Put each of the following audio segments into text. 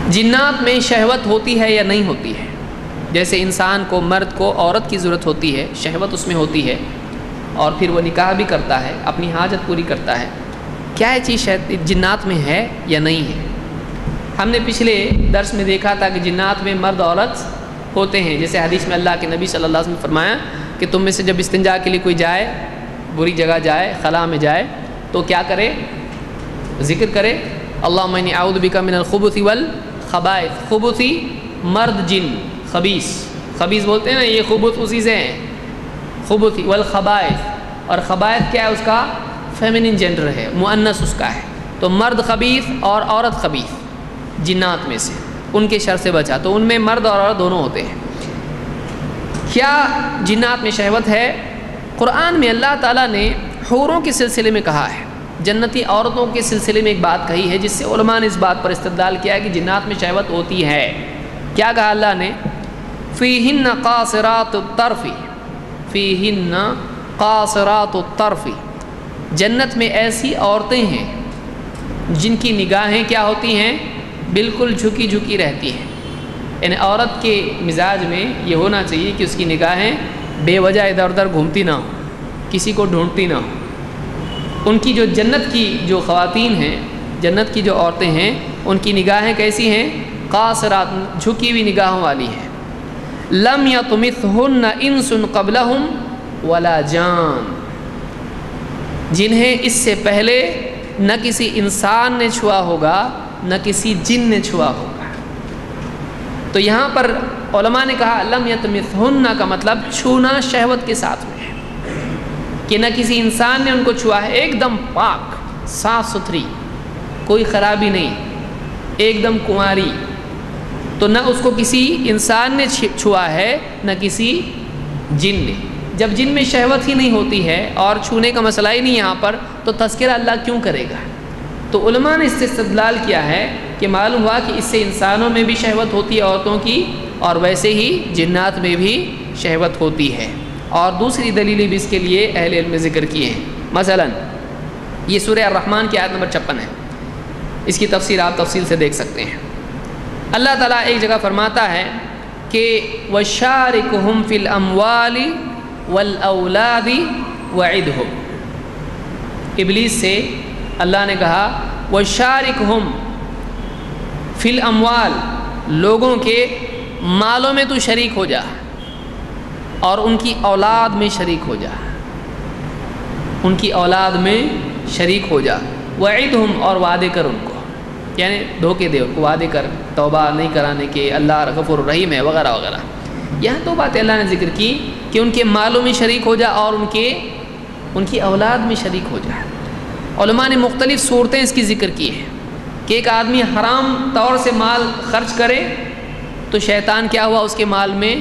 جنات میں شہوت ہوتی ہے یا نہیں ہوتی ہے؟ جیسے انسان کو، مرد کو عورت کی ضرورت ہوتی ہے، شہوت اس میں ہوتی ہے، اور پھر وہ نکاح بھی کرتا ہے، اپنی حاجت پوری کرتا ہے، کیا یہ چیز جنات میں ہے یا نہیں ہے؟ ہم نے پچھلے درس میں دیکھا تھا کہ جنات میں مرد عورت ہوتے ہیں، جیسے حدیث میں اللہ کے نبی صلی اللہ علیہ وسلم نے فرمایا کہ تم میں سے جب استنجا کے لیے کوئی جائے، بری جگہ جائے، خلا میں جائے، تو کیا کرے؟ ذکر کرے اللہم انی اعوذ بک من الخبث والخبائث۔ خبثی مرد جن، خبیث بولتے ہیں نا، یہ خبث اسی سے ہیں، خبثی والخبائث، اور خبائث کیا ہے؟ اس کا فیمنن جینڈر ہے، مؤنث اس کا ہے، تو مرد خبیث اور عورت خبیث جنات میں سے، ان کے شر سے بچا، تو ان میں مرد اور عورت دونوں ہوتے ہیں۔ کیا جنات میں شہوت ہے؟ قرآن میں اللہ تعالیٰ نے حوروں کے سلسلے میں کہا ہے، جنتی عورتوں کے سلسلے میں ایک بات کہی ہے، جس سے علماء نے اس بات پر استدلال کیا ہے کہ جنات میں شہوت ہوتی ہے۔ کیا کہا اللہ نے؟ فیہن قاصرات الطرف، فیہن قاصرات الطرف، جنت میں ایسی عورتیں ہیں جن کی نگاہیں کیا ہوتی ہیں؟ بالکل جھکی جھکی رہتی ہیں۔ یعنی عورت کے مزاج میں یہ ہونا چاہیے کہ اس کی نگاہیں بے وجہ ادھر ادھر گھومتی نہ ہوں، کسی کو ڈھونڈتی نہ ہوں۔ ان کی جو جنت کی جو خواتین ہیں، جنت کی جو عورتیں ہیں، ان کی نگاہیں کیسی ہیں؟ قاصرات، جھکی ہوئی نگاہوں والی ہیں۔ لم یطمثہن انس قبلہم ولا جان، جنہیں اس سے پہلے نہ کسی انسان نے چھوا ہوگا نہ کسی جن نے چھوا ہوگا۔ تو یہاں پر علماء نے کہا لم یطمثہن کا مطلب چھونا شہوت کے ساتھ میں ہے، کہ نہ کسی انسان نے ان کو چھوا ہے، ایک دم پاک صاف ستھری، کوئی خرابی نہیں، ایک دم کنواری، تو نہ اس کو کسی انسان نے چھوا ہے نہ کسی جن نے۔ جب جن میں شہوت ہی نہیں ہوتی ہے اور چھونے کا مسئلہ ہی نہیں یہاں پر، تو تذکرہ اللہ کیوں کرے گا؟ تو علماء نے اس سے استدلال کیا ہے کہ معلوم ہوا کہ اس سے انسانوں میں بھی شہوت ہوتی ہے عورتوں کی، اور ویسے ہی جنات میں بھی شہوت ہوتی ہے۔ اور دوسری دلیلیں بھی اس کے لیے اہل علم نے ذکر کیے ہیں، مثلا یہ سورہ الرحمن کی آیت نمبر 56 ہے، اس کی تفسیر آپ تفصیل سے دیکھ سکتے ہیں۔ اللہ تعالیٰ ایک جگہ فرماتا ہے کہ وَشَارِكُهُمْ فِي الْأَمْوَالِ وَالْأَوْلَادِ وَعِدْهُمْ، ابلیس سے اللہ نے کہا وَشَارِكُهُمْ فِي الْأَمْوَالِ، لوگوں کے مالوں میں تو شریک ہو جا، اور ان کی اولاد میں شریک ہو جا، ان کی اولاد میں شریک ہو جا، وعدہم، اور وعدے کر ان کو، یعنی دھوکے دے ان کو، وعدے کر توبہ نہیں کرانے کے، اللہ غفور الرحیم ہے وغیرہ وغیرہ۔ یہاں تو بات اللہ نے ذکر کی کہ ان کے مالوں میں شریک ہو جا اور ان کی اولاد میں شریک ہو جا۔ علماء نے مختلف صورتیں اس کی ذکر کی ہیں کہ ایک آدمی حرام طور سے مال خرچ کرے تو شیطان کیا ہوا؟ اس کے مال میں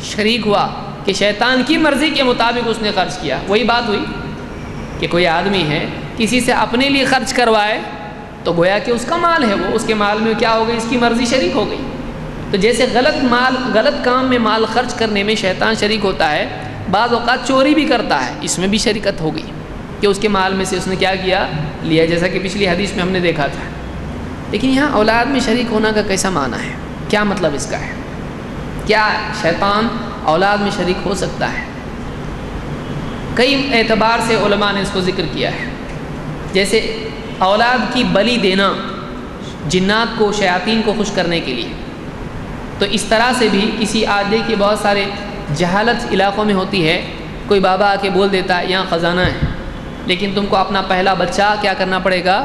شریک ہوا، کہ شیطان کی مرضی کے مطابق اس نے خرچ کیا۔ وہی بات ہوئی کہ کوئی آدمی ہے کسی سے اپنے لیے خرچ کروائے تو گویا کہ اس کا مال ہے، وہ اس کے مال میں کیا ہو گئی؟ اس کی مرضی شریک ہو گئی۔ تو جیسے غلط کام میں مال خرچ کرنے میں شیطان شریک ہوتا ہے، بعض اوقات چوری بھی کرتا ہے، اس میں بھی شریکت ہو گئی کہ اس کے مال میں سے اس نے کیا کیا؟ لیا، جیسا کہ پچھلی حدیث میں ہم نے دیکھا تھا۔ لیکن یہاں اولاد میں شریک ہونا کا کیسا معنی ہے؟ کیا مطلب اس کا ہے؟ کیا شیطان اولاد میں شریک ہو سکتا ہے؟ کئی اعتبار سے علماء نے اس کو ذکر کیا ہے، جیسے اولاد کی بلی دینا جنات کو، شیاطین کو خوش کرنے کے لیے، تو اس طرح سے بھی کسی آدمی کی بہت سارے جہالت علاقوں میں ہوتی ہے، کوئی بابا آ کے بول دیتا ہے یہاں خزانہ ہے، لیکن تم کو اپنا پہلا بچہ کیا کرنا پڑے گا؟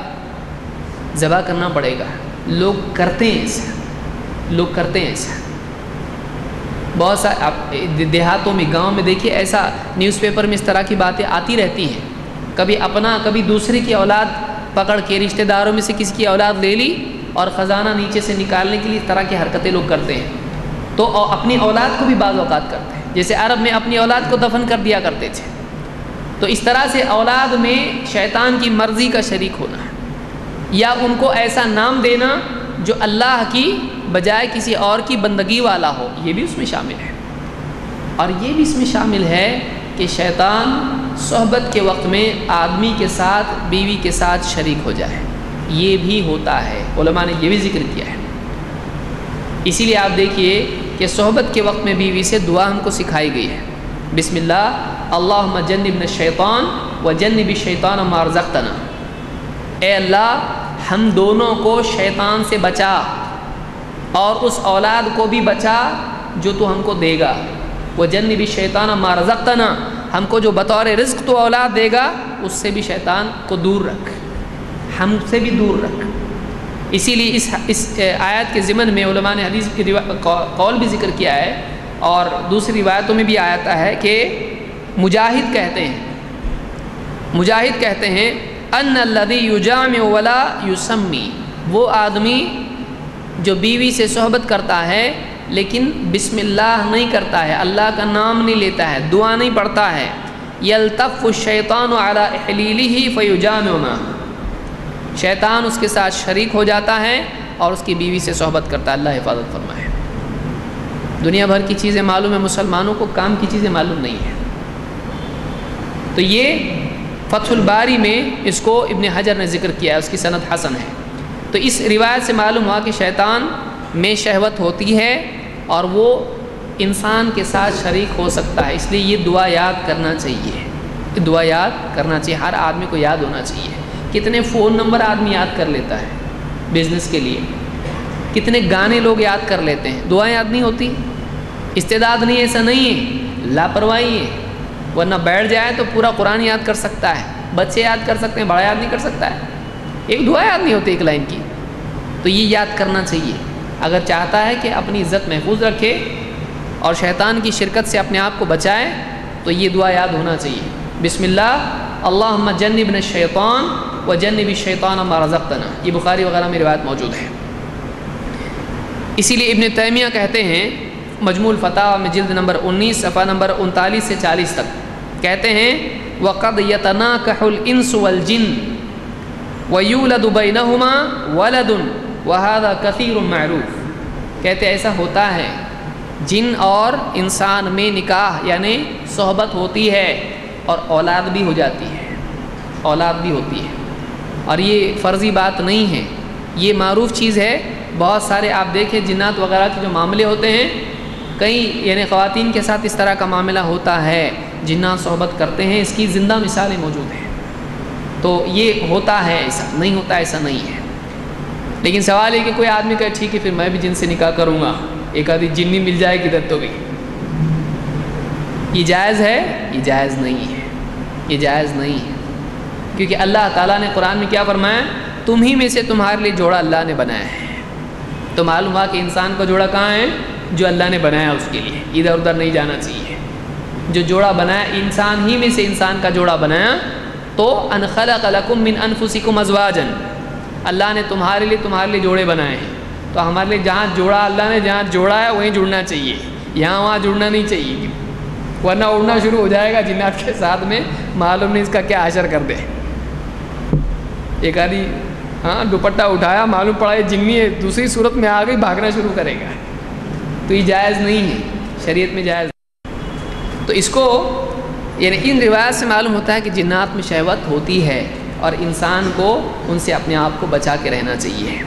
ذبح کرنا پڑے گا۔ لوگ کرتے ہیں ایسا، بہت سارے دیہاتوں میں، گاؤں میں دیکھیے ایسا نیوز پیپر میں اس طرح کی باتیں آتی رہتی ہیں، کبھی اپنا کبھی دوسرے کی اولاد پکڑ کے، رشتہ داروں میں سے کسی کی اولاد لے لی اور خزانہ نیچے سے نکالنے کے لیے اس طرح کی حرکتیں لوگ کرتے ہیں، تو اپنی اولاد کو بھی بعض اوقات کرتے ہیں، جیسے عرب میں اپنی اولاد کو دفن کر دیا کرتے تھے۔ تو اس طرح سے اولاد میں شیطان کی مرضی کا شریک ہونا ہے، یا ان کو ایسا نام دینا جو اللہ کی بجائے کسی اور کی بندگی والا ہو، یہ بھی اس میں شامل ہے۔ اور یہ بھی اس میں شامل ہے کہ شیطان صحبت کے وقت میں آدمی کے ساتھ، بیوی کے ساتھ شریک ہو جائے، یہ بھی ہوتا ہے، علماء نے یہ بھی ذکر کیا ہے۔ اسی لیے آپ دیکھیے کہ صحبت کے وقت میں بیوی سے دعا ہم کو سکھائی گئی ہے، بسم اللہ اللہم جنبنا الشیطان وجنب الشیطان ما رزقتنا، اے اللہ ہم دونوں کو شیطان سے بچا اور اس اولاد کو بھی بچا جو تو ہم کو دے گا، وجنب الشیطان ما رزقتنا، ہم کو جو بطور رزق تو اولاد دے گا اس سے بھی شیطان کو دور رکھ، ہم سے بھی دور رکھ۔ اسی لیے اس آیت کے ضمن میں علماء نے حدیث کی قول بھی ذکر کیا ہے، اور دوسری روایتوں میں بھی آتا ہے کہ مجاہد کہتے ہیں ان الذی یجامع ولا یسمی، وہ آدمی جو بیوی سے صحبت کرتا ہے لیکن بسم اللہ نہیں کرتا ہے، اللہ کا نام نہیں لیتا ہے، دعا نہیں پڑھتا ہے، یلتف الشیطان علی احلیلہ فیجامع، شیطان اس کے ساتھ شریک ہو جاتا ہے اور اس کی بیوی سے صحبت کرتا ہے۔ اللہ حفاظت فرمائے۔ دنیا بھر کی چیزیں معلوم ہے، مسلمانوں کو کام کی چیزیں معلوم نہیں ہیں۔ تو یہ فتح الباری میں اس کو ابن حجر نے ذکر کیا ہے، اس کی سند حسن ہے۔ تو اس روایت سے معلوم ہوا کہ شیطان میں شہوت ہوتی ہے اور وہ انسان کے ساتھ شریک ہو سکتا ہے، اس لیے یہ دعا یاد کرنا چاہیے، دعا یاد کرنا چاہیے، ہر آدمی کو یاد ہونا چاہیے۔ کتنے فون نمبر آدمی یاد کر لیتا ہے بزنس کے لیے، کتنے گانے لوگ یاد کر لیتے ہیں، دعائیں یاد نہیں ہوتی۔ استعداد نہیں، ایسا نہیں ہے، لاپرواہی ہے، ورنہ بیٹھ جائے تو پورا قرآن یاد کر سکتا ہے، بچے یاد کر سکتے ہیں، بڑا یاد نہیں کر سکتا ہے، ایک دعا یاد نہیں ہوتی ایک لائن کی۔ تو یہ یاد کرنا چاہیے اگر چاہتا ہے کہ اپنی عزت محفوظ رکھے اور شیطان کی شرکت سے اپنے آپ کو بچائے، تو یہ دعا یاد ہونا چاہیے، بسم اللہ اللہم جنبنا الشیطان وجنب الشیطان ما رزقتنا، یہ بخاری وغیرہ میں روایت موجود ہے۔ اسی لیے ابن تیمیہ کہتے ہیں مجموع الفتاوی میں جلد نمبر 19 صفحہ نمبر 39 سے 40 تک کہتے ہیں وَقَدْ يَتَنَاكَحُ الْإِنسُ وَالْجِنُّ وَيُولَدُ بَيْنَهُمَا وَلَدٌ وَهَذَا كَثِيرٌ مَعْرُوف، کہتے ایسا ہوتا ہے جن اور انسان میں نکاح یعنی صحبت ہوتی ہے اور اولاد بھی ہو جاتی ہے، اولاد بھی ہوتی ہے، اور یہ فرضی بات نہیں ہے، یہ معروف چیز ہے۔ بہت سارے آپ دیکھیں جنات وغیرہ کے جو معاملے ہوتے ہیں، کئی یعنی خواتین کے ساتھ اس طرح کا معاملہ ہوتا ہے، جنات صحبت کرتے ہیں، اس کی زندہ مثالیں موجود ہیں۔ تو یہ ہوتا ہے، ایسا نہیں ہوتا، ایسا نہیں ہے۔ لیکن سوال ہے کہ کوئی آدمی کہے ٹھیک ہے پھر میں بھی جن سے نکاح کروں گا، ایک آدھی جنی مل جائے کدھر تو بھی، یہ جائز ہے؟ یہ جائز نہیں ہے، یہ جائز نہیں ہے، کیونکہ اللہ تعالیٰ نے قرآن میں کیا فرمایا؟ تم ہی میں سے تمہارے لیے جوڑا اللہ نے بنایا ہے۔ تو معلوم ہوا کہ انسان کا جوڑا کہاں ہے؟ جو اللہ نے بنایا اس کے لیے، ادھر ادھر نہیں جانا چاہیے۔ جو جوڑا بنایا انسان ہی میں سے، انسان کا جوڑا بنایا، تو ان خلق لکم من انفسکم ازواجا، اللہ نے تمہارے لیے جوڑے بنائے ہیں۔ تو ہمارے لیے جہاں جوڑا اللہ نے جہاں جوڑا ہے وہیں جڑنا چاہیے، یہاں وہاں جڑنا نہیں چاہیے، ورنہ اڑنا شروع ہو جائے گا جنات کے ساتھ میں، معلوم نہیں اس کا کیا حشر کر دے۔ ایک آدھی دوپٹہ اٹھایا، معلوم پڑا یہ جنی ہے، دوسری صورت میں آ گئی، بھاگنا شروع کرے گا۔ تو یہ جائز نہیں ہے، شریعت میں جائز نہیں۔ تو اس کو یعنی ان روایات سے معلوم ہوتا ہے کہ جنات میں شہوت ہوتی ہے اور انسان کو ان سے اپنے آپ کو بچا کے رہنا چاہیے۔